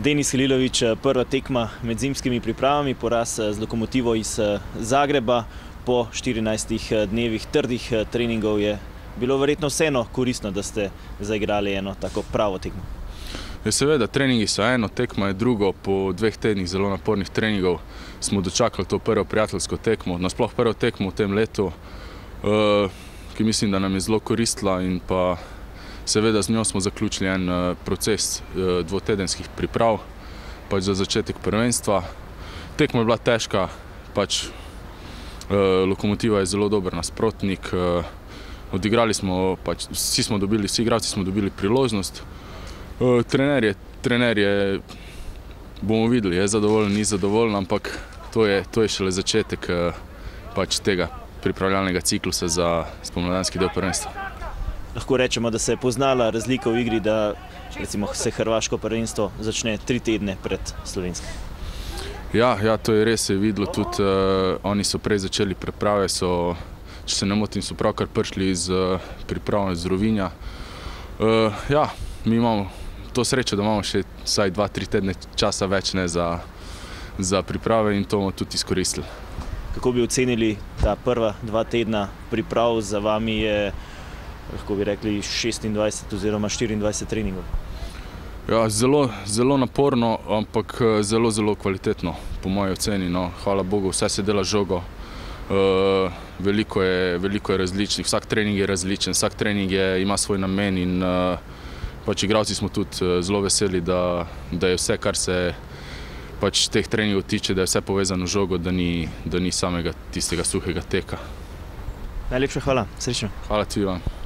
Denis Halilović, prva tekma med zimskimi pripravami, poraz z Lokomotivo iz Zagreba. Po 14 dnevih trdih treningov je bilo verjetno vseeno koristno, da ste zaigrali eno tako pravo tekmo. Seveda, treningi so eno, tekma je drugo. Po 2 tednih zelo napornih treningov smo dočakali to prvo prijateljsko tekmo, nasploh prvo tekmo v tem letu, ki mislim, da nam je zelo koristila, in pa seveda z njo smo zaključili en proces 2-tedenskih priprav za začetek prvenstva. Tekma je bila težka, Lokomotiva je zelo dober nasprotnik, odigrali smo, vsi igralci smo dobili priložnost. Trener je, bomo videli, je zadovoljen, ni zadovoljen, ampak to je šele začetek tega pripravljalnega ciklusa za spomladanski del prvenstva. Lahko rečemo, da se je poznala razlika v igri, da recimo se hrvaško prvenstvo začne 3 tedne pred slovenskim. Ja, to je res, se je videlo tudi, oni so prej začeli priprave, če se ne motim, so pravkar prišli iz priprav iz Rovinja. Ja, mi imamo to srečo, da imamo še vsaj 2-3 tedne časa več za priprave, in to bomo tudi izkoristili. Kako bi ocenili ta prva 2 tedna priprav? Za vami je, lahko bi rekli, 26 oziroma 24 treningov. Ja, zelo naporno, ampak zelo kvalitetno, po moji oceni. Hvala Bogu, vse se dela žogo. Veliko je različnih, vsak trening je različen, vsak trening ima svoj namen, in igralci smo tudi zelo veseli, da je vse, kar se teh treningov tiče, da je vse povezano z žogo, da ni samega tistega suhega teka. Najlepša hvala, srečno. Hvala tudi vam.